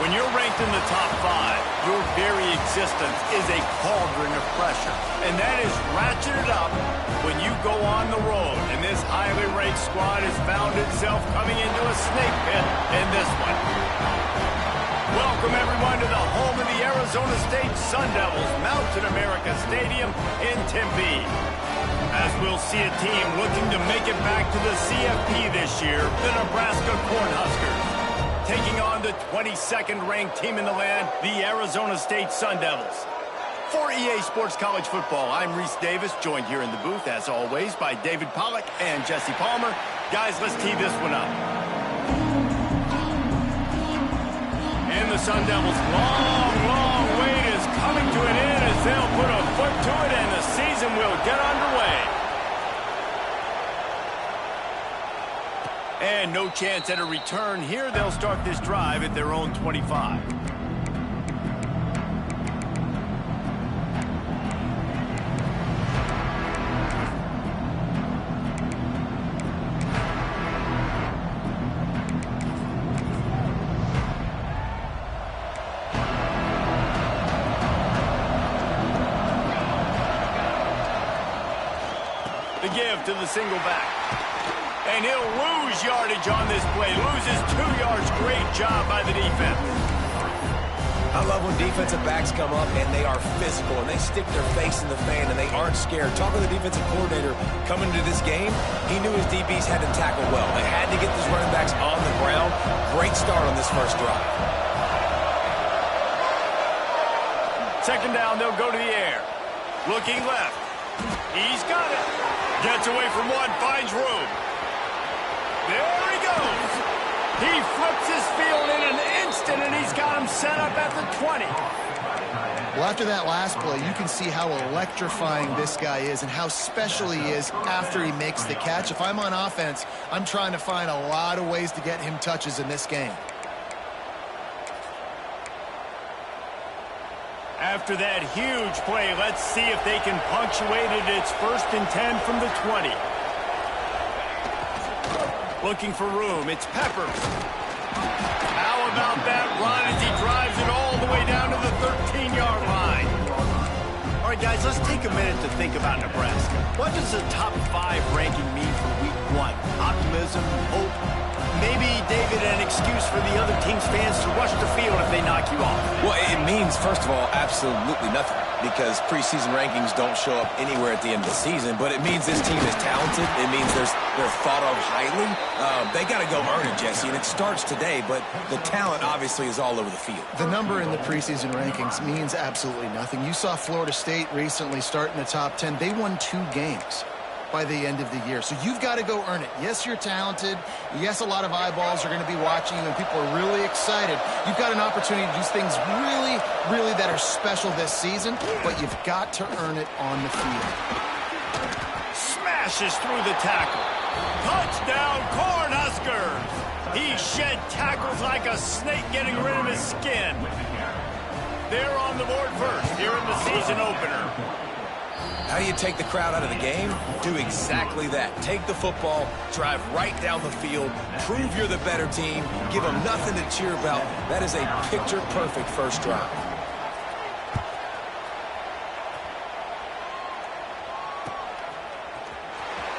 When you're ranked in the top 5, your very existence is a cauldron of pressure. And that is ratcheted up when you go on the road. And this highly ranked squad has found itself coming into a snake pit in this one. Welcome, everyone, to the home of the Arizona State Sun Devils, Mountain America Stadium in Tempe. As we'll see a team looking to make it back to the CFP this year, the Nebraska Cornhuskers, taking on the 22nd ranked team in the land, the Arizona State Sun Devils. For EA Sports College Football, I'm Reese Davis, joined here in the booth, as always, by David Pollack and Jesse Palmer. Guys, let's tee this one up. And the Sun Devils' long wait is coming to an end as they'll put a foot to it and the season will get underway. And no chance at a return here. They'll start this drive at their own 25. The give to the single back. And he'll lose yardage on this play. Loses 2 yards. Great job by the defense. I love when defensive backs come up and they are physical and they stick their face in the fan and they aren't scared. Talking to the defensive coordinator coming into this game, he knew his DBs had to tackle well. They had to get these running backs on the ground. Great start on this first drive. Second down, they'll go to the air. Looking left. He's got it. Gets away from one, finds room. There he goes. He flips his field in an instant, and he's got him set up at the 20. Well, after that last play, you can see how electrifying this guy is and how special he is after he makes the catch. If I'm on offense, I'm trying to find a lot of ways to get him touches in this game. After that huge play, let's see if they can punctuate it. It's 1st and 10 from the 20. Looking for room. It's Peppers. How about that run as he drives it all the way down to the 13-yard line? All right, guys, let's take a minute to think about Nebraska. What does the top 5 ranking mean for week 1? Optimism, hope, maybe, David, an excuse for the other team's fans to rush the field if they knock you off? Well, it means, first of all, absolutely nothing, because preseason rankings don't show up anywhere at the end of the season, but it means this team is talented. It means they're thought of highly. They got to go earn it, Jesse, and it starts today, but the talent obviously is all over the field. The number in the preseason rankings means absolutely nothing. You saw Florida State recently start in the top 10. They won 2 games by the end of the year. So you've got to go earn it. Yes, you're talented. Yes, a lot of eyeballs are going to be watching you and people are really excited. You've got an opportunity to do things really that are special this season, but you've got to earn it on the field. Smashes through the tackle. Touchdown, Cornhuskers! He shed tackles like a snake getting rid of his skin. They're on the board first here in the season opener. How do you take the crowd out of the game? Do exactly that. Take the football, drive right down the field, prove you're the better team, give them nothing to cheer about. That is a picture-perfect first drive.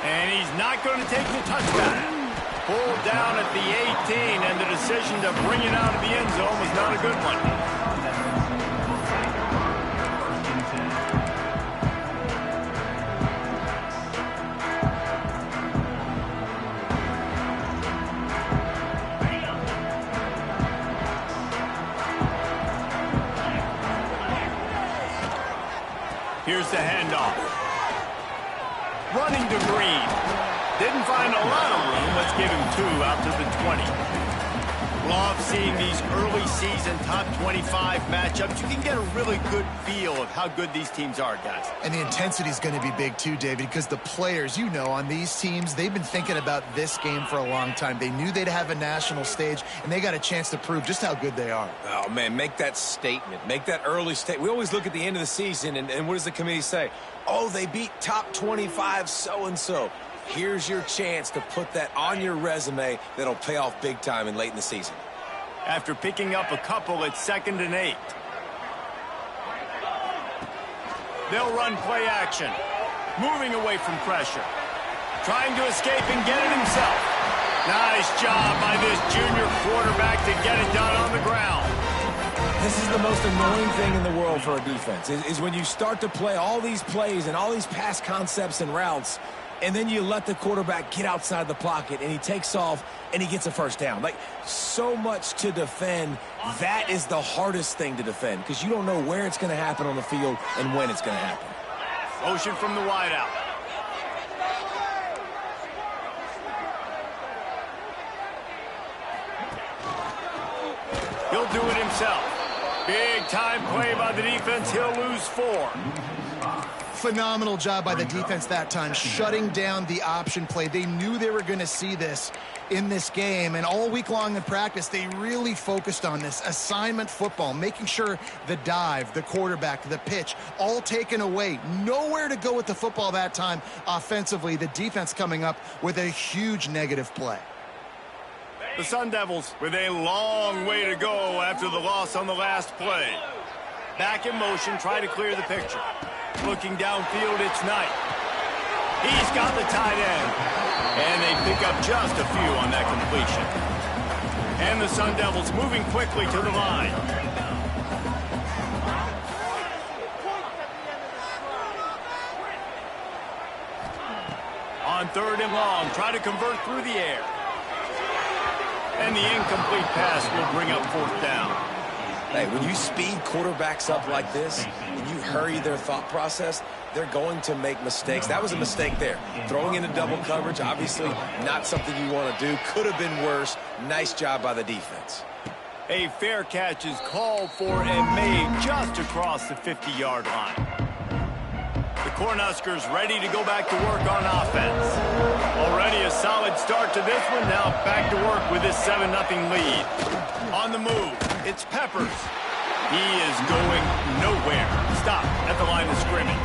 And he's not going to take the touchback. Pulled down at the 18, and the decision to bring it out of the end zone was not a good one. Here's the handoff. Running to Green. Didn't find a lot of room. Let's give him 2 out to the 20. Love seeing these early season top 25 matchups. You can get a really good feel of how good these teams are, guys. And the intensity is going to be big too, David, because the players, you know, on these teams, they've been thinking about this game for a long time. They knew they'd have a national stage, and they got a chance to prove just how good they are. Oh, man, make that statement. Make that early statement. We always look at the end of the season, and what does the committee say? Oh, they beat top 25 so-and-so. Here's your chance to put that on your resume that'll pay off big time and late in the season. after picking up a couple at 2nd and 8. They'll run play action, moving away from pressure, trying to escape and get it himself. Nice job by this junior quarterback to get it done on the ground. This is the most annoying thing in the world for a defense, is when you start to play all these plays and all these pass concepts and routes, and then you let the quarterback get outside the pocket, and he takes off, and he gets a first down. Like, so much to defend. That is the hardest thing to defend, because you don't know where it's going to happen on the field and when it's going to happen. Motion from the wideout. He'll do it himself. Big time play by the defense. He'll lose 4. Phenomenal job by the defense that time, shutting down the option play. They knew they were going to see this in this game, and all week long in practice, they really focused on this assignment football, making sure the dive, the quarterback, the pitch, all taken away. Nowhere to go with the football that time offensively. The defense coming up with a huge negative play. The Sun Devils with a long way to go after the loss on the last play. Back in motion, try to clear the picture. Looking downfield, it's Knight. He's got the tight end. And they pick up just a few on that completion. And the Sun Devils moving quickly to the line. On 3rd and long, try to convert through the air. And the incomplete pass will bring up 4th down. Hey, when you speed quarterbacks up like this and you hurry their thought process, they're going to make mistakes. That was a mistake there. Throwing into double coverage, obviously not something you want to do. Could have been worse. Nice job by the defense. A fair catch is called for and made just across the 50-yard line. The Cornhuskers ready to go back to work on offense. Already a solid start to this one. Now back to work with this 7-0 lead. On the move, it's Peppers. He is going nowhere. Stop at the line of scrimmage.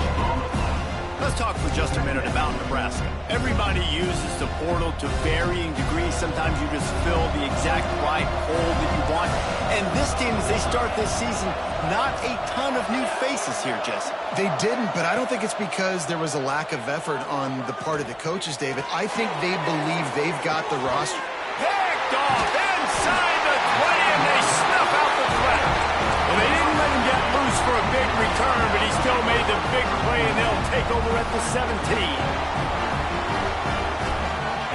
Let's talk for just a minute about Nebraska. Everybody uses the portal to varying degrees. Sometimes you just fill the exact right hole that you want. And this team, as they start this season, not a ton of new faces here, Jesse. They didn't, but I don't think it's because there was a lack of effort on the part of the coaches, David. I think they believe they've got the roster. Picked off inside the 20, and they snuff out the threat. Well, they didn't let him get loose for a big return, but he still made the big play, and they'll take over at the 17.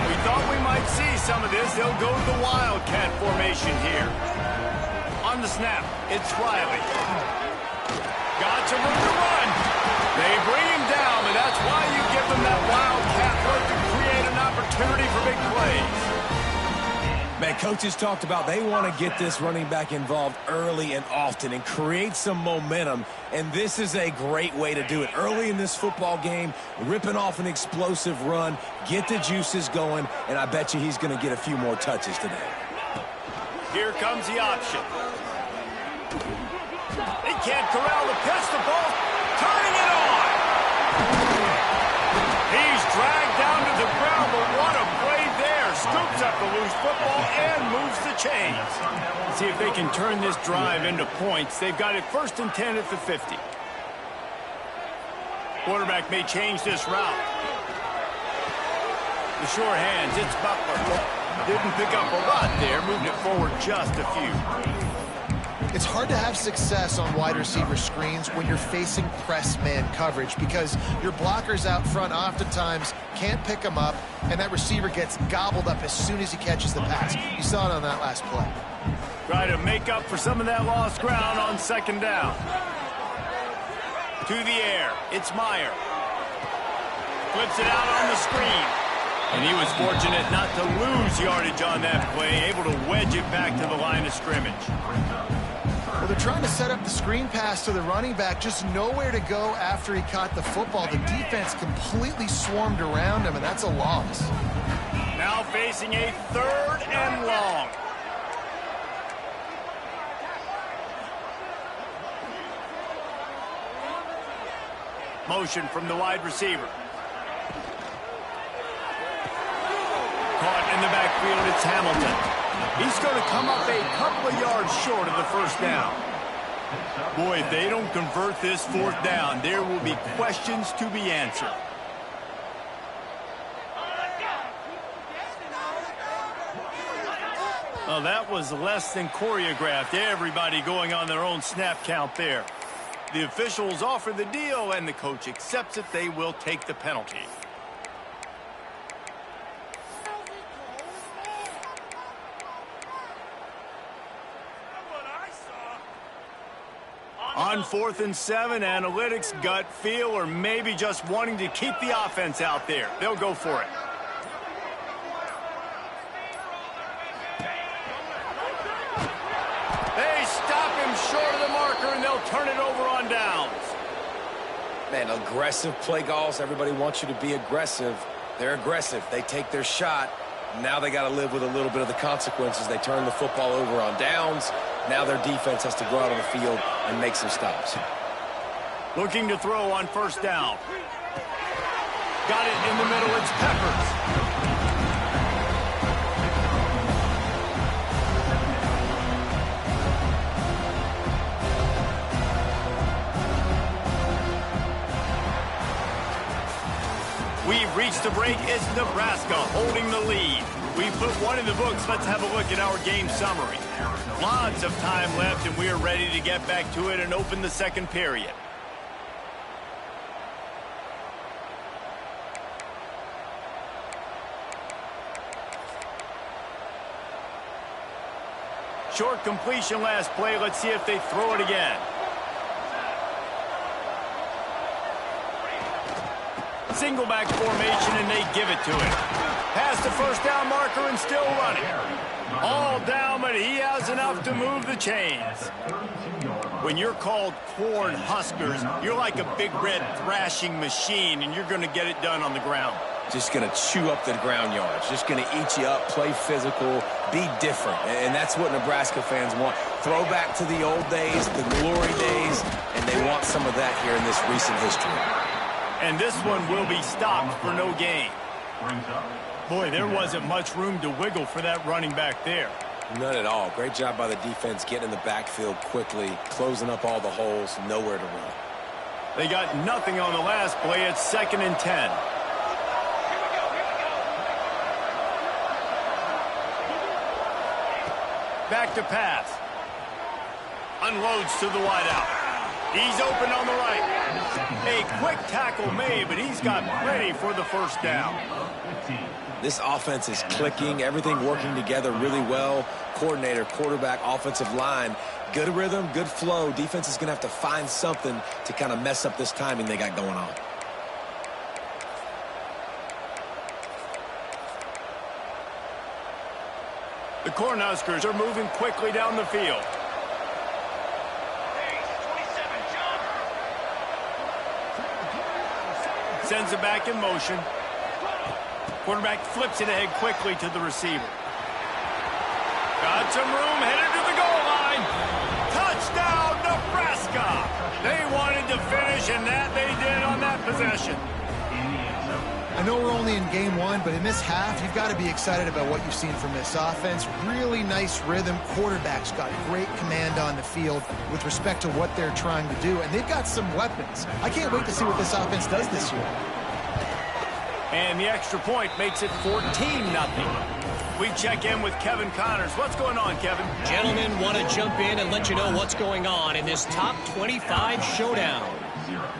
We thought we might see some of this. They'll go to the Wildcat formation here. On the snap, it's Riley. Got some room to run. They bring him down, and that's why you give them that Wildcat look to create an opportunity for big plays. Man, coaches talked about they want to get this running back involved early and often and create some momentum, and this is a great way to do it. Early in this football game, ripping off an explosive run, get the juices going, and I bet you he's going to get a few more touches today. Here comes the option. They can't corral the pitch. The ball turning it on. He's dragged down to the ground, but what a play there. Scoops up the loose football and moves the chains. Let's see if they can turn this drive into points. They've got it 1st and 10 at the 50. Quarterback may change this route. The sure hands, it's Butler. Didn't pick up a lot there, moved it forward just a few. It's hard to have success on wide receiver screens when you're facing press man coverage because your blockers out front oftentimes can't pick them up, and that receiver gets gobbled up as soon as he catches the pass. You saw it on that last play. Try to make up for some of that lost ground on 2nd down. To the air, it's Meyer. Flips it out on the screen. And he was fortunate not to lose yardage on that play, able to wedge it back to the line of scrimmage. Well, they're trying to set up the screen pass to the running back, just nowhere to go after he caught the football. The defense completely swarmed around him, and that's a loss. Now facing a 3rd and long. Motion from the wide receiver. Caught in the backfield, it's Hamilton. He's going to come up a couple of yards short of the first down. Boy, if they don't convert this 4th down, there will be questions to be answered. Oh, that was less than choreographed. Everybody going on their own snap count there. The officials offer the deal, and the coach accepts it. They will take the penalty. On 4th and 7, analytics, gut feel, or maybe just wanting to keep the offense out there. They'll go for it. They stop him short of the marker, and they'll turn it over on downs. Man, aggressive play calls. Everybody wants you to be aggressive. They're aggressive. They take their shot. Now they got to live with a little bit of the consequences. They turn the football over on downs. Now their defense has to go out on the field and make some stops. Looking to throw on 1st down. Got it in the middle. It's Peppers. We've reached the break. It's Nebraska holding the lead. We put one in the books. Let's have a look at our game summary. Lots of time left, and we are ready to get back to it and open the second period. Short completion last play. Let's see if they throw it again. Single back formation, and they give it to him. Past the 1st down marker and still running. All down, but he has enough to move the chains. When you're called corn huskers, you're like a big red thrashing machine, and you're going to get it done on the ground. Just going to chew up the ground yards. Just going to eat you up, play physical, be different. And that's what Nebraska fans want. Throw back to the old days, the glory days, and they want some of that here in this recent history. And this one will be stopped for no gain. Boy, there wasn't much room to wiggle for that running back there. None at all. Great job by the defense getting in the backfield quickly, closing up all the holes, nowhere to run. They got nothing on the last play. It's 2nd and 10. Back to pass. Unloads to the wideout. He's open on the right. A quick tackle made, but he's got ready for the 1st down. This offense is clicking, everything working together really well. Coordinator, quarterback, offensive line, good rhythm, good flow. Defense is going to have to find something to kind of mess up this timing they got going on. The Cornhuskers are moving quickly down the field. Sends it back in motion. Quarterback flips it ahead quickly to the receiver. Got some room, headed to the goal line. Touchdown, Nebraska! They wanted to finish, and that they did on that possession. I know we're only in game 1, but in this half, you've got to be excited about what you've seen from this offense. Really nice rhythm. Quarterback's got great command on the field with respect to what they're trying to do, and they've got some weapons. I can't wait to see what this offense does this year. And the extra point makes it 14-0. We check in with Kevin Connors. What's going on, Kevin? Gentlemen, want to jump in and let you know what's going on in this top 25 showdown.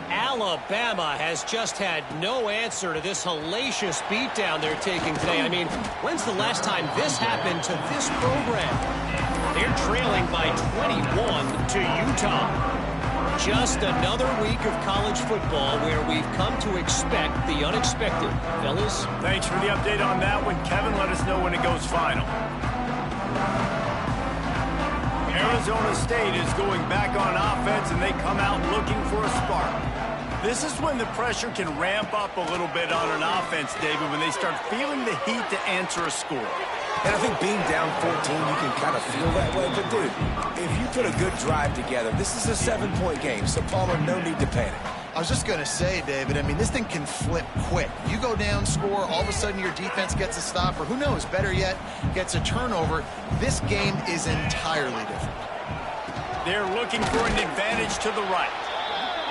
Alabama has just had no answer to this hellacious beatdown they're taking today. I mean, when's the last time this happened to this program? They're trailing by 21 to Utah. Just another week of college football where we've come to expect the unexpected. Fellas? Thanks for the update on that one, Kevin. Let us know when it goes final. Arizona State is going back on offense, and they come out looking for a spark. This is when the pressure can ramp up a little bit on an offense, David, when they start feeling the heat to answer a score. And I think being down 14, you can kind of feel that way. But, dude, if you put a good drive together, this is a 7-point game. So, Palmer, no need to panic. I was just going to say, David, I mean, this thing can flip quick. You go down, score, all of a sudden your defense gets a stop, or who knows, better yet, gets a turnover. This game is entirely different. They're looking for an advantage to the right.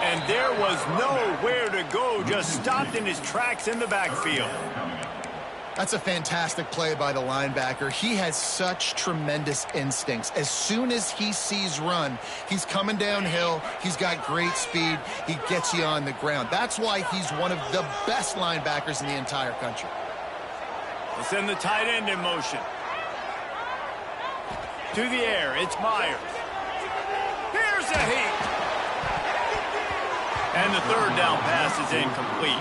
And there was nowhere to go, just stopped in his tracks in the backfield. That's a fantastic play by the linebacker. He has such tremendous instincts. As soon as he sees run, he's coming downhill. He's got great speed. He gets you on the ground. That's why he's one of the best linebackers in the entire country. We'll send the tight end in motion. To the air, it's Myers. Here's a heat. And the third down pass is incomplete.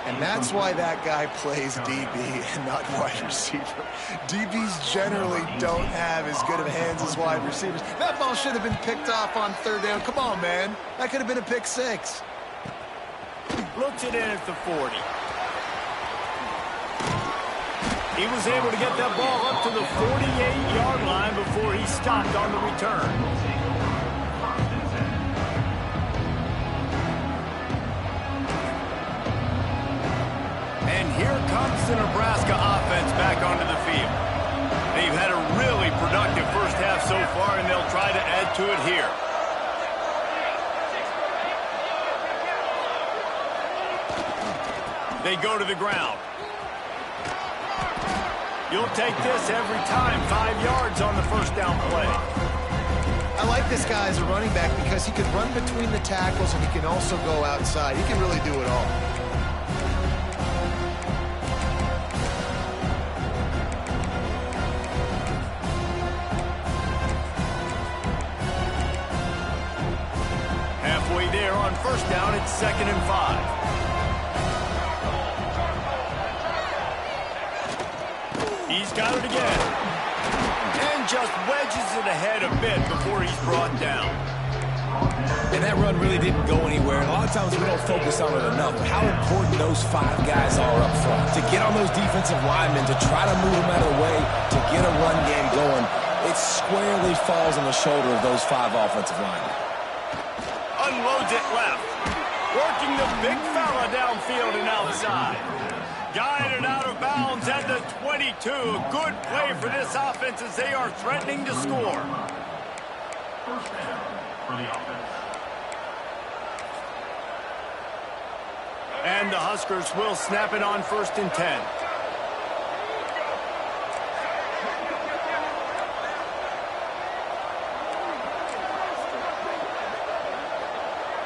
And that's why that guy plays DB and not wide receiver. DBs generally don't have as good of hands as wide receivers. That ball should have been picked off on third down. Come on, man. That could have been a pick six. Looks it in at the 40. He was able to get that ball up to the 48-yard line before he stopped on the return. And here comes the Nebraska offense back onto the field. They've had a really productive first half so far, and they'll try to add to it here. They go to the ground. You'll take this every time. 5 yards on the first down play. I like this guy as a running back because he can run between the tackles and he can also go outside. He can really do it all. There on first down, it's 2nd and 5. He's got it again. And just wedges it ahead a bit before he's brought down. And that run really didn't go anywhere. And a lot of times we don't focus on it enough. But how important those 5 guys are up front. To get on those defensive linemen, to try to move them out of the way, to get a run game going, it squarely falls on the shoulder of those 5 offensive linemen. Unloads it left. Working the big fella downfield and outside. Guided out of bounds at the 22. A good play for this offense as they are threatening to score. First down for the offense. And the Huskers will snap it on 1st and 10.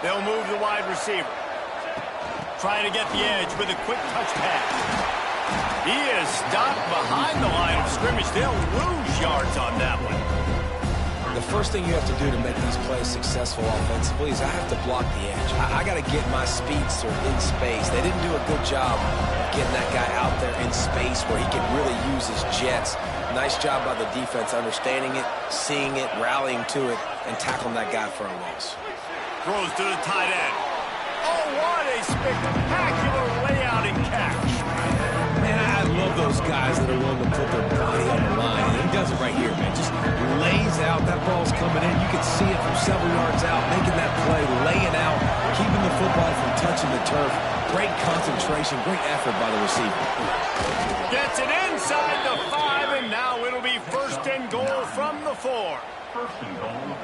They'll move the wide receiver. Trying to get the edge with a quick touch pass. He is stopped behind the line of scrimmage. They'll lose yards on that one. The first thing you have to do to make these plays successful offensively is I have to block the edge. I got to get my speedster in space. They didn't do a good job of getting that guy out there in space where he can really use his jets. Nice job by the defense understanding it, seeing it, rallying to it, and tackling that guy for a loss. Throws to the tight end. Oh, what a spectacular layout and catch. Man, I love those guys that are willing to put their body on the line. And he does it right here, man. Just lays out. That ball's coming in. You can see it from several yards out, making that play, laying out, keeping the football from touching the turf. Great concentration, great effort by the receiver. Gets it inside the 5, and now it'll be 1st and goal from the 4.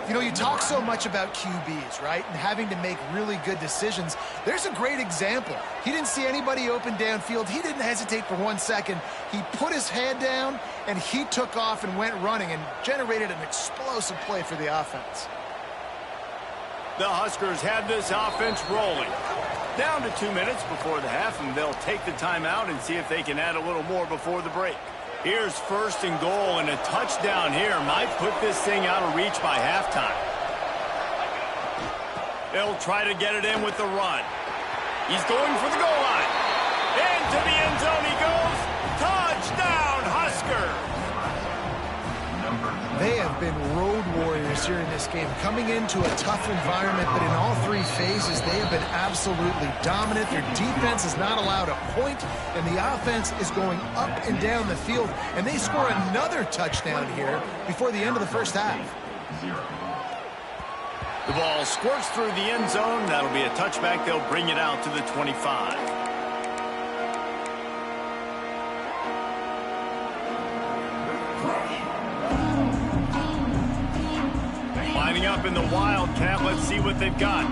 You know, you talk so much about QBs, right? And having to make really good decisions. There's a great example. He didn't see anybody open downfield. He didn't hesitate for 1 second. He put his head down, and he took off and went running and generated an explosive play for the offense. The Huskers have this offense rolling. Down to 2 minutes before the half, and they'll take the timeout and see if they can add a little more before the break. Here's 1st and goal, and a touchdown here might put this thing out of reach by halftime. They'll try to get it in with the run. He's going for the goal line. Into the end zone he goes. Touchdown, Huskers! They have been road warriors difference here in this game. Coming into a tough environment, but in all three phases, they have been absolutely dominant. Their defense is not allowed a point, and the offense is going up and down the field, and they score another touchdown here before the end of the first half. The ball squirts through the end zone. That'll be a touchback. They'll bring it out to the 25. Lining up in the Wildcat. Let's see what they've got.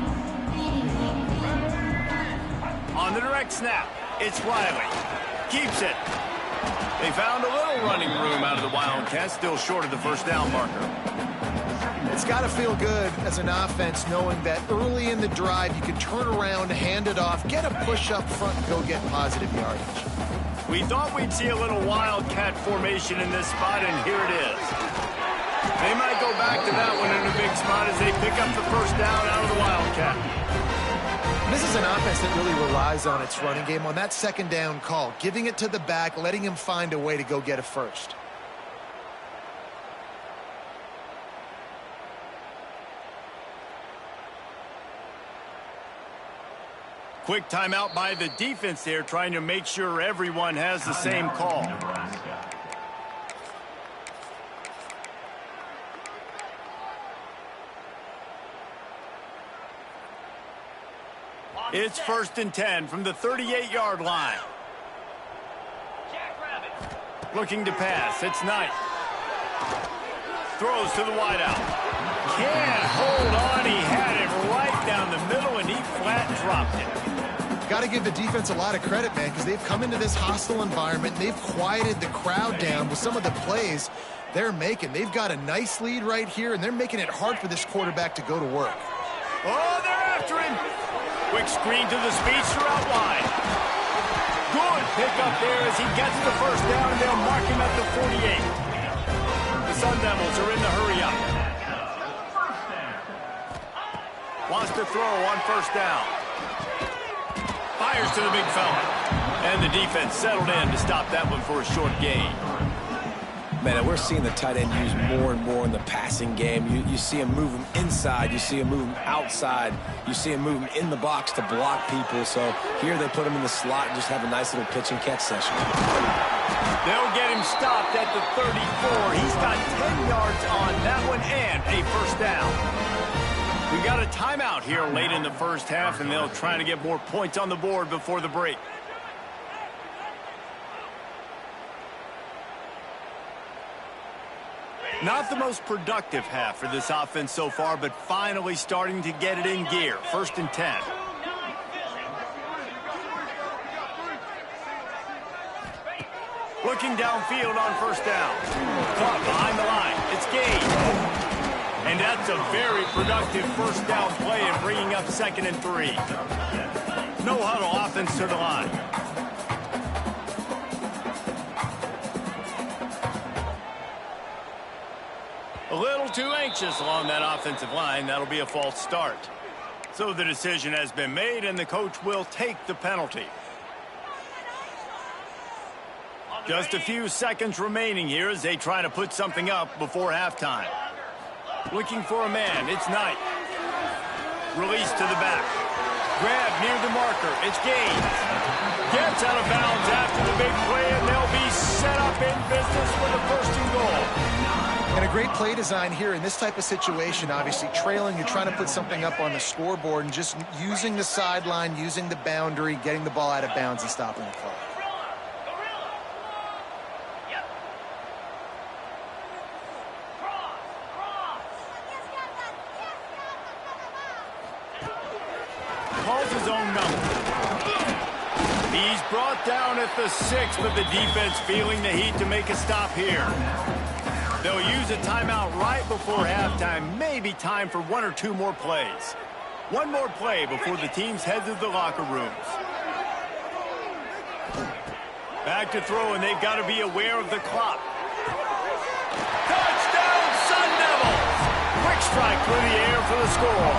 On the direct snap, it's Riley. Keeps it. They found a little running room out of the Wildcat, still short of the first down marker. It's got to feel good as an offense knowing that early in the drive you can turn around, hand it off, get a push up front, and go get positive yardage. We thought we'd see a little Wildcat formation in this spot, and here it is. They might go back to that one in a big spot as they pick up the first down out of the Wildcat. This is an offense that really relies on its running game on that second down call, giving it to the back, letting him find a way to go get a first. Quick timeout by the defense there, trying to make sure everyone has the same call. It's 1st and 10 from the 38-yard line. Looking to pass. It's Knight. Throws to the wideout. Can't hold on. He had it right down the middle, and he flat dropped it. Got to give the defense a lot of credit, man, because they've come into this hostile environment. And they've quieted the crowd down with some of the plays they're making. They've got a nice lead right here, and they're making it hard for this quarterback to go to work. Oh, they're after him. Quick screen to the speedster out wide. Good pickup there as he gets the first down, and they'll mark him at the 48. The Sun Devils are in the hurry up. Wants to throw on first down. Fires to the big fella. And the defense settled in to stop that one for a short gain. Man, we're seeing the tight end used more and more in the passing game. You see him move him inside. You see him move him outside. You see him move him in the box to block people. So here they put him in the slot and just have a nice little pitch and catch session. They'll get him stopped at the 34. He's got 10 yards on that one and a first down. We got a timeout here late in the first half, and they'll try to get more points on the board before the break. Not the most productive half for this offense so far, but finally starting to get it in gear. 1st and 10. Looking downfield on first down. Caught behind the line. It's Gage. And that's a very productive first down play and bringing up 2nd and 3. No huddle offense to the line. A little too anxious along that offensive line. That'll be a false start. So the decision has been made, and the coach will take the penalty. Just a few seconds remaining here as they try to put something up before halftime. Looking for a man. It's Knight. Release to the back. Grab near the marker. It's Gaines. Gets out of bounds after the big play, and they'll be set up in business with a 1st and goal. And a great play design here in this type of situation. Obviously trailing, you're trying to put something up on the scoreboard, and just using the sideline, using the boundary, getting the ball out of bounds and stopping the clock. Calls his own number. He's brought down at the 6, but the defense feeling the heat to make a stop here. They'll use a timeout right before halftime. Maybe time for 1 or 2 more plays. One more play before the teams head to the locker rooms. Back to throw, and they've got to be aware of the clock. Touchdown, Sun Devils! Quick strike through the air for the score.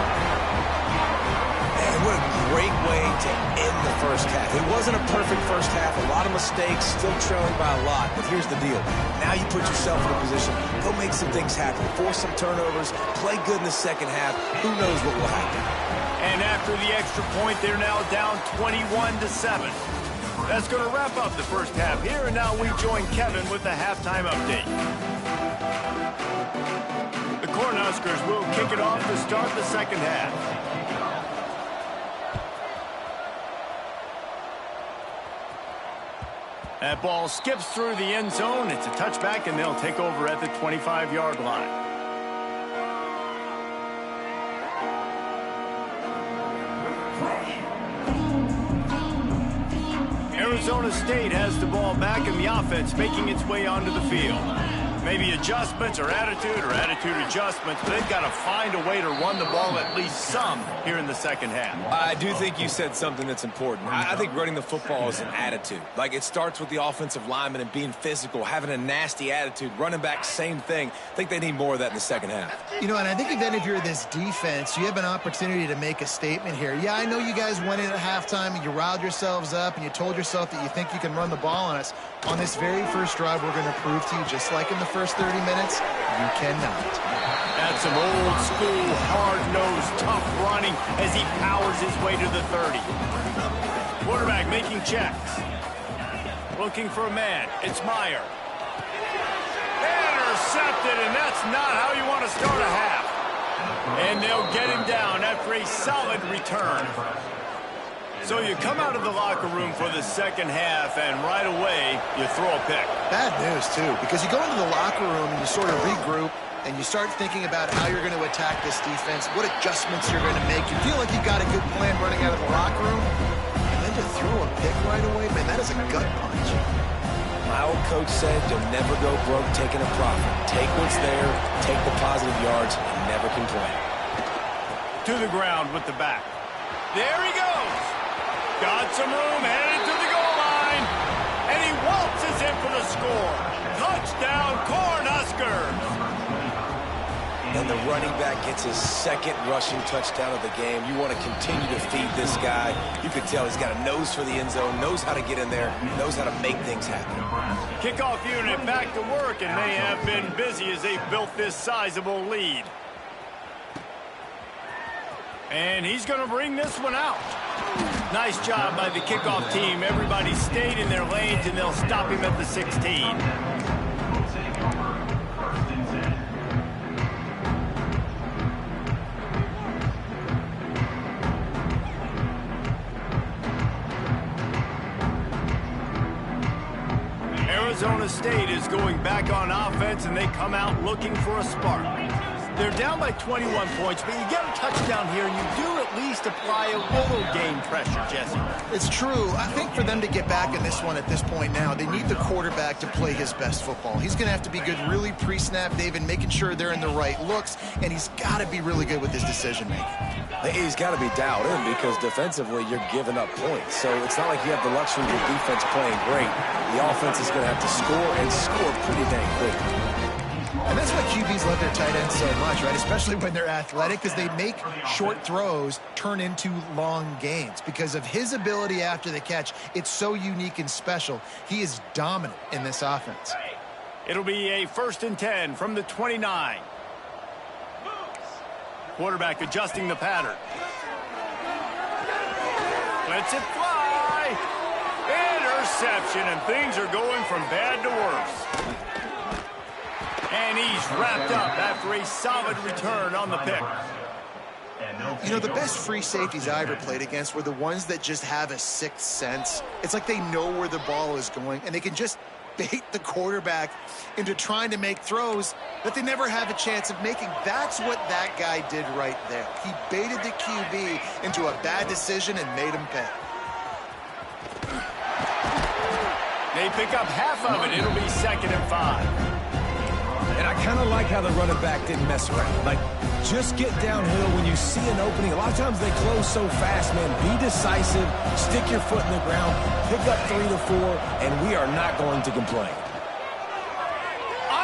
And what a great way to end the first half. It wasn't a perfect first half. A lot of mistakes, still trailing by a lot. But here's the deal. Now you put yourself in a position, go make some things happen, force some turnovers, play good in the second half. Who knows what will happen? And after the extra point, they're now down 21-7. That's going to wrap up the first half here, and now we join Kevin with the halftime update. The Cornhuskers will kick it off to start the second half. That ball skips through the end zone. It's a touchback, and they'll take over at the 25-yard line. Arizona State has the ball back, and the offense making its way onto the field. Maybe adjustments or attitude adjustments, but they've got to find a way to run the ball at least some here in the second half. I do think you said something that's important. I think running the football is an attitude. Like, it starts with the offensive lineman and being physical, having a nasty attitude. Running back, same thing. I think they need more of that in the second half. You know, and I think then if you're this defense, you have an opportunity to make a statement here. Yeah, I know you guys went in at halftime and you riled yourselves up and you told yourself that you think you can run the ball on us. On this very first drive, we're going to prove to you, just like in the first 30 minutes, you cannot. That's some old school, hard-nosed, tough running as he powers his way to the 30. Quarterback making checks. Looking for a man. It's Meyer. Intercepted, and that's not how you want to start a half. And they'll get him down after a solid return. So you come out of the locker room for the second half, and right away, you throw a pick. Bad news, too, because you go into the locker room and you sort of regroup, and you start thinking about how you're going to attack this defense, what adjustments you're going to make. You feel like you've got a good plan running out of the locker room, and then to throw a pick right away, man, that is a gut punch. My old coach said you'll never go broke taking a profit. Take what's there, take the positive yards, and never complain. To the ground with the back. There he goes. Got some room, headed to the goal line, and he waltzes in for the score. Touchdown, Cornhuskers! And the running back gets his second rushing touchdown of the game. You want to continue to feed this guy. You can tell he's got a nose for the end zone, knows how to get in there, knows how to make things happen. Kickoff unit back to work, and they have been busy as they built this sizable lead. And he's going to bring this one out. Nice job by the kickoff team. Everybody stayed in their lanes, and they'll stop him at the 16. Arizona State is going back on offense, and they come out looking for a spark. They're down by 21 points, but you get a touchdown here, and you do at least apply a little game pressure, Jesse. It's true. I think for them to get back in this one at this point now, they need the quarterback to play his best football. He's going to have to be good really pre-snap, David, making sure they're in the right looks, and he's got to be really good with his decision-making. He's got to be dialed in because defensively you're giving up points. So it's not like you have the luxury of your defense playing great. The offense is going to have to score and score pretty dang quick. And that's why QBs love their tight ends so much, right? Especially when they're athletic, because they make short throws turn into long gains. Because of his ability after the catch, it's so unique and special. He is dominant in this offense. It'll be a 1st and 10 from the 29. Quarterback adjusting the pattern. Lets it fly. Interception, and things are going from bad to worse. And he's wrapped up after a solid return on the pick. You know, the best free safeties I ever played against were the ones that just have a sixth sense. It's like they know where the ball is going, and they can just bait the quarterback into trying to make throws that they never have a chance of making. That's what that guy did right there. He baited the QB into a bad decision and made him pay. They pick up half of it. It'll be 2nd and 5. And I kind of like how the running back didn't mess around. Like, just get downhill when you see an opening. A lot of times they close so fast, man. Be decisive, stick your foot in the ground, pick up 3 to 4, and we are not going to complain.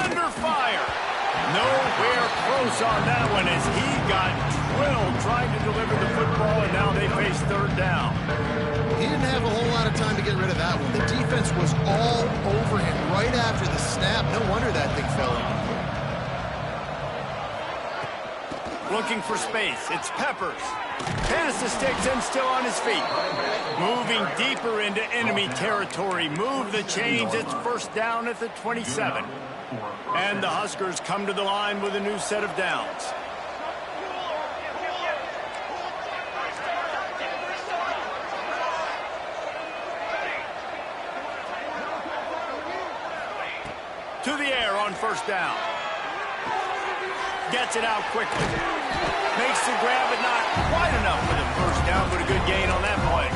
Under fire. Nowhere close on that one as he got drilled trying to deliver the football, and now they face third down. He didn't have a whole lot of time to get rid of that one. The defense was all over him right after the snap. No wonder that thing fell in. Looking for space. It's Peppers. Pass the sticks and still on his feet. Moving deeper into enemy territory. Move the chains. It's first down at the 27. And the Huskers come to the line with a new set of downs. To the air on first down. Gets it out quickly. Makes the grab, but not quite enough for the first down, but a good gain on that play.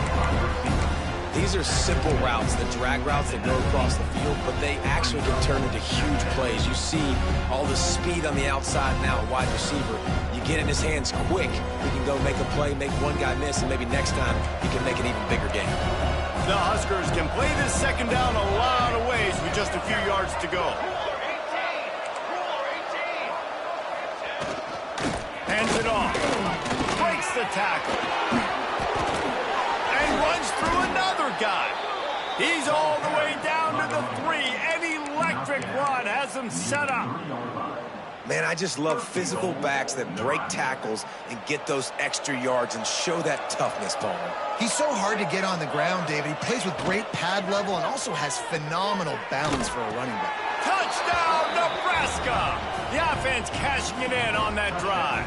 These are simple routes, the drag routes that go across the field, but they actually can turn into huge plays. You see all the speed on the outside now, wide receiver. You get in his hands quick, he can go make a play, make one guy miss, and maybe next time he can make an even bigger game. The Huskers can play this second down a lot of ways with just a few yards to go. Hands it off. Breaks the tackle. And runs through another guy. He's all the way down to the 3. An electric run has him set up. Man, I just love physical backs that break tackles and get those extra yards and show that toughness, Palmer. He's so hard to get on the ground, David. He plays with great pad level and also has phenomenal balance for a running back. Touchdown, Nebraska! The offense cashing it in on that drive.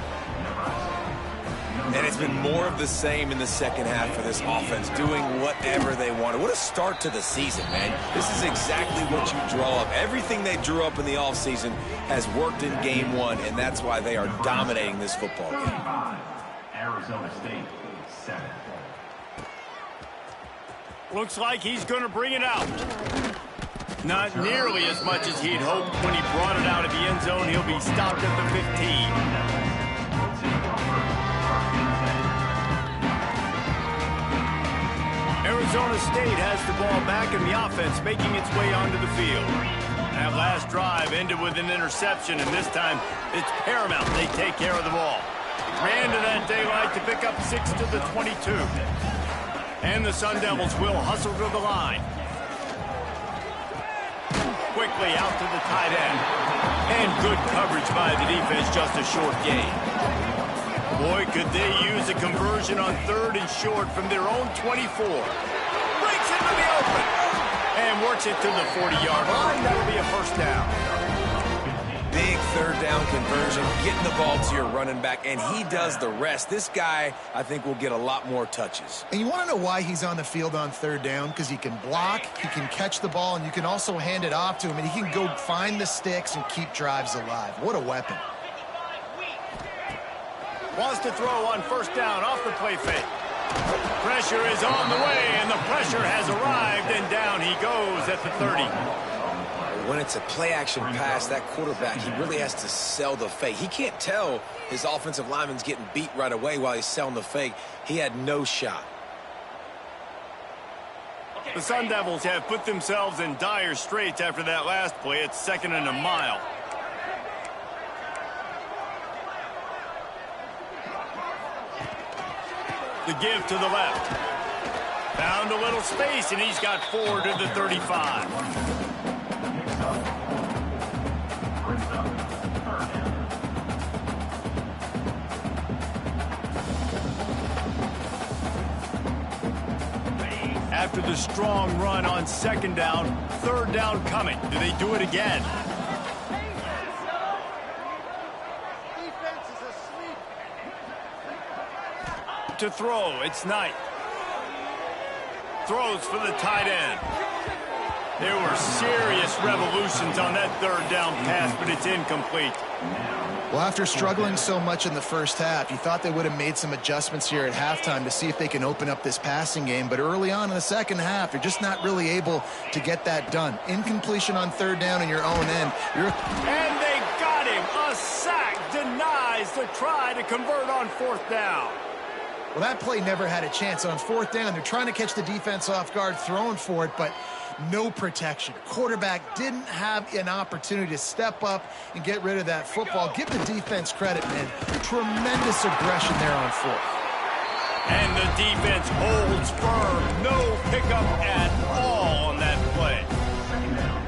And it's been more of the same in the second half for this offense, doing whatever they wanted. What a start to the season, man. This is exactly what you draw up. Everything they drew up in the offseason has worked in game one, and that's why they are dominating this football game. Arizona State, 7. Looks like he's going to bring it out. Not nearly as much as he'd hoped when he brought it out of the end zone. He'll be stopped at the 15. Arizona State has the ball back and the offense making its way onto the field. That last drive ended with an interception, and this time it's paramount they take care of the ball. Ran to that daylight to pick up 6 to the 22. And the Sun Devils will hustle to the line. Quickly out to the tight end. And good coverage by the defense, just a short gain. Boy, could they use a conversion on 3rd and short from their own 24. Breaks into the open. And works it to the 40-yard line. That'll be a first down. Big third down conversion, getting the ball to your running back, and he does the rest. This guy, I think, will get a lot more touches. And you want to know why he's on the field on third down? Because he can block, he can catch the ball, and you can also hand it off to him, and he can go find the sticks and keep drives alive. What a weapon. Wants to throw on first down off the play fake. Pressure is on the way, and the pressure has arrived, and down he goes at the 30. When it's a play-action pass, that quarterback, he really has to sell the fake. He can't tell his offensive lineman's getting beat right away while he's selling the fake. He had no shot. The Sun Devils have put themselves in dire straits after that last play. It's 2nd and a mile. The give to the left. Found a little space, and he's got 4 to the 35. After the strong run on 2nd down, 3rd down coming. Do they do it again? To throw, it's Knight. Throws for the tight end. There were serious revolutions on that 3rd down pass, but it's incomplete. Well, after struggling so much in the first half, you thought they would have made some adjustments here at halftime to see if they can open up this passing game. But early on in the second half, they're just not really able to get that done. Incompletion on 3rd down in your own end. And they got him. A sack denies the try to convert on 4th down. Well, that play never had a chance. On 4th down, they're trying to catch the defense off guard, throwing for it, but no protection. Quarterback didn't have an opportunity to step up and get rid of that football. Give the defense credit, man. Tremendous aggression there on 4th. And the defense holds firm. No pickup at all on that play.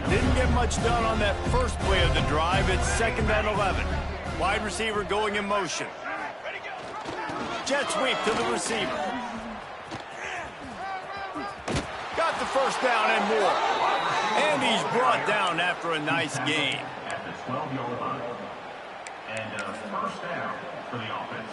Didn't get much done on that first play of the drive. It's 2nd and 11. Wide receiver going in motion. Jet sweep to the receiver. Got the first down and more. And he's brought down after a nice gain. At the 12-yard line. And a first down for the offense.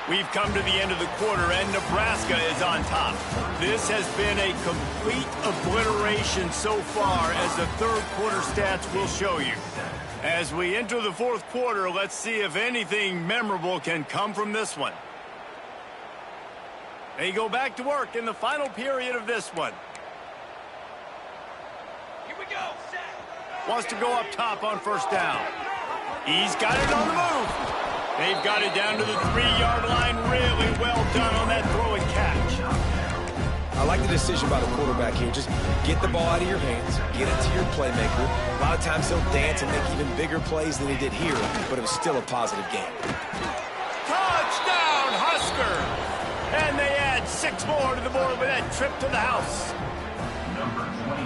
We've come to the end of the quarter, and Nebraska is on top. This has been a complete obliteration so far, as the third quarter stats will show you. As we enter the fourth quarter, let's see if anything memorable can come from this one. They go back to work in the final period of this one. Here we go. Wants to go up top on first down. He's got it on the move. They've got it down to the 3-yard line. Really well done on that throw and catch. I like the decision by the quarterback here. Just get the ball out of your hands, get it to your playmaker. A lot of times he'll dance and make even bigger plays than he did here, but it was still a positive game. Touchdown, Husker! And they add 6 more to the board with that trip to the house.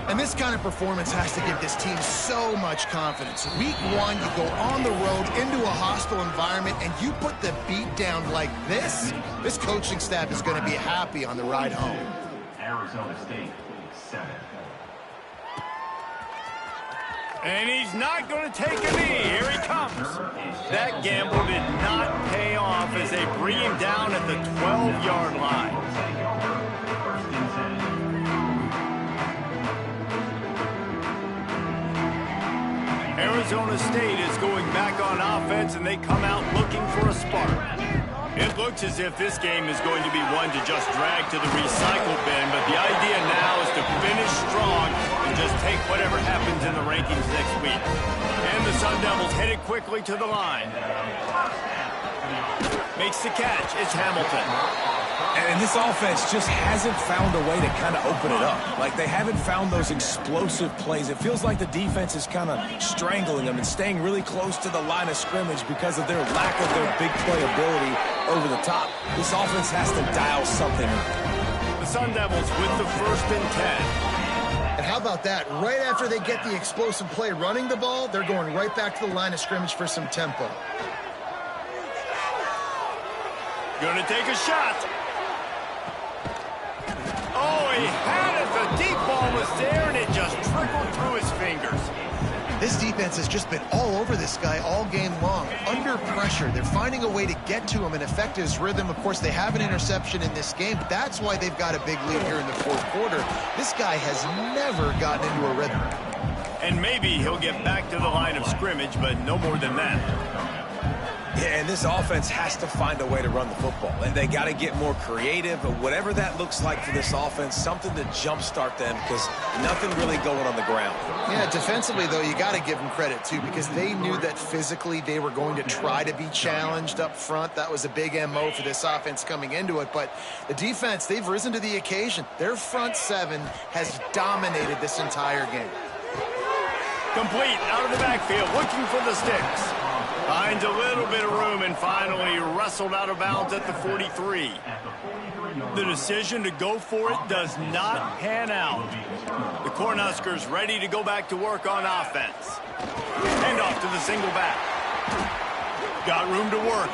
And this kind of performance has to give this team so much confidence. Week 1, you go on the road into a hostile environment, and you put the beat down like this. This coaching staff is going to be happy on the ride home. Arizona State, 7. And he's not going to take a knee. Here he comes. That gamble did not pay off as they bring him down at the 12-yard line. First and 10. Arizona State is going back on offense, and they come out looking for a spark. It looks as if this game is going to be one to just drag to the recycle bin, but the idea now is to finish strong and just take whatever happens in the rankings next week. And the Sun Devils headed quickly to the line. Makes the catch. It's Hamilton. And this offense just hasn't found a way to kind of open it up. Like, they haven't found those explosive plays. It feels like the defense is kind of strangling them and staying really close to the line of scrimmage because of their lack of their big play ability over the top. This offense has to dial something up. The Sun Devils with the 1st and 10. And how about that? Right after they get the explosive play running the ball, they're going right back to the line of scrimmage for some tempo. Going to take a shot. Oh, he had it. The deep ball was there, and it just trickled through his fingers. This defense has just been all over this guy all game long. Under pressure, they're finding a way to get to him and affect his rhythm. Of course, they have an interception in this game. That's why they've got a big lead here in the fourth quarter. This guy has never gotten into a rhythm. And maybe he'll get back to the line of scrimmage, but no more than that. Yeah, and this offense has to find a way to run the football. And they got to get more creative, but whatever that looks like for this offense, something to jumpstart them, because nothing really going on the ground. Yeah, defensively, though, you got to give them credit, too, because they knew that physically they were going to try to be challenged up front. That was a big MO for this offense coming into it. But the defense, they've risen to the occasion. Their front 7 has dominated this entire game. Complete out of the backfield, looking for the sticks. Finds a little bit of room and finally wrestled out of bounds at the 43. The decision to go for it does not pan out. The Cornhuskers ready to go back to work on offense. Hand off to the single back. Got room to work.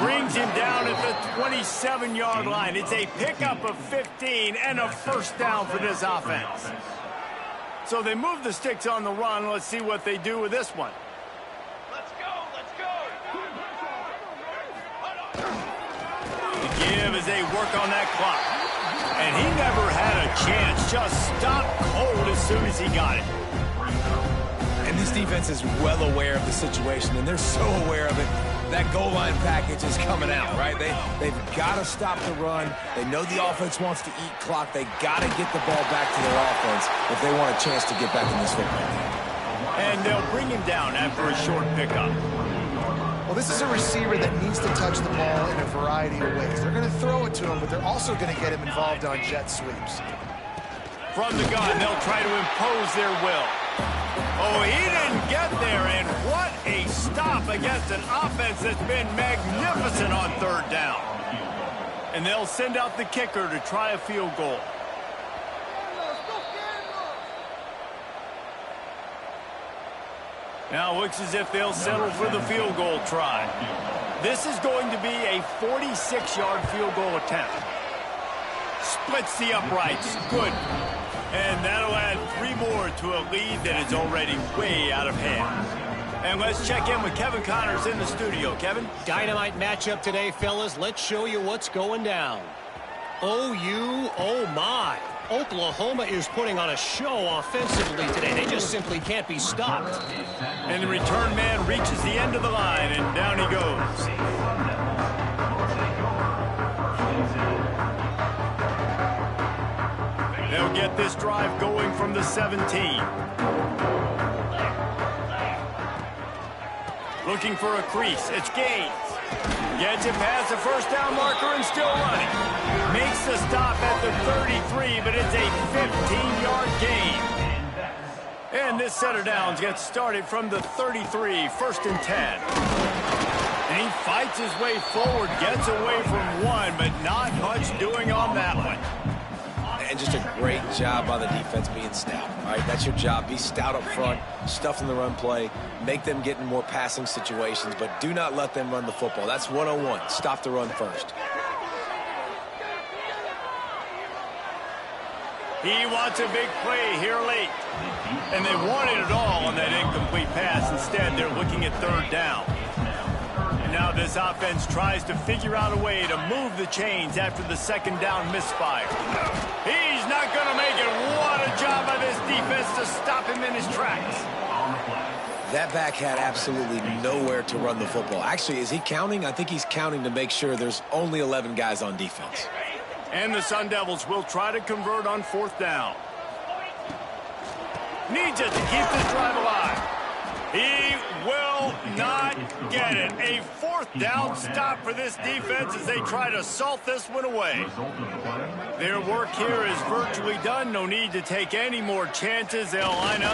Brings him down at the 27-yard line. It's a pickup of 15 and a first down for this offense. So they move the sticks on the run. Let's see what they do with this one. Let's go, let's go. The give as they work on that clock. And he never had a chance. Just stopped cold as soon as he got it. And this defense is well aware of the situation, and they're so aware of it. That goal line package is coming out, right? They've got to stop the run. They know the offense wants to eat clock. They got to get the ball back to their offense if they want a chance to get back in this football game. And they'll bring him down after a short pickup. Well, Well, this is a receiver that needs to touch the ball in a variety of ways. They're going to throw it to him, but they're also going to get him involved on jet sweeps. From the gun, they'll try to impose their will. Oh, he didn't get there, and what a stop against an offense that's been magnificent on third down. And they'll send out the kicker to try a field goal. Now it looks as if they'll settle for the field goal try. This is going to be a 46-yard field goal attempt. Splits the uprights. Good. And that'll add 3 more to a lead that is already way out of hand. And let's check in with Kevin Connors in the studio. Kevin? Dynamite matchup today, fellas. Let's show you what's going down. OU, oh my. Oklahoma is putting on a show offensively today. They just simply can't be stopped. And the return man reaches the end of the line, and down he goes. They'll get this drive going from the 17. Looking for a crease. It's Gaines. Gets it past the first down marker and still running. Makes the stop at the 33, but it's a 15-yard gain. And this set of downs gets started from the 33, 1st and 10. And he fights his way forward, gets away from one, but not much doing on that one. And just a great job by the defense being stout. All right, that's your job. Be stout up front, stuff in the run play, make them get in more passing situations, but do not let them run the football. That's 101. Stop the run first. He wants a big play here late. And they wanted it all on that incomplete pass. Instead, they're looking at third down. And now this offense tries to figure out a way to move the chains after the second down misfire. He's not going to make it. What a job by this defense to stop him in his tracks. That back had absolutely nowhere to run the football. Actually, is he counting? I think he's counting to make sure there's only 11 guys on defense. And the Sun Devils will try to convert on 4th down. Needs it to keep this drive alive. He will not get it. A 4th down stop for this defense as they try to salt this one away. Their work here is virtually done. No need to take any more chances. They'll line up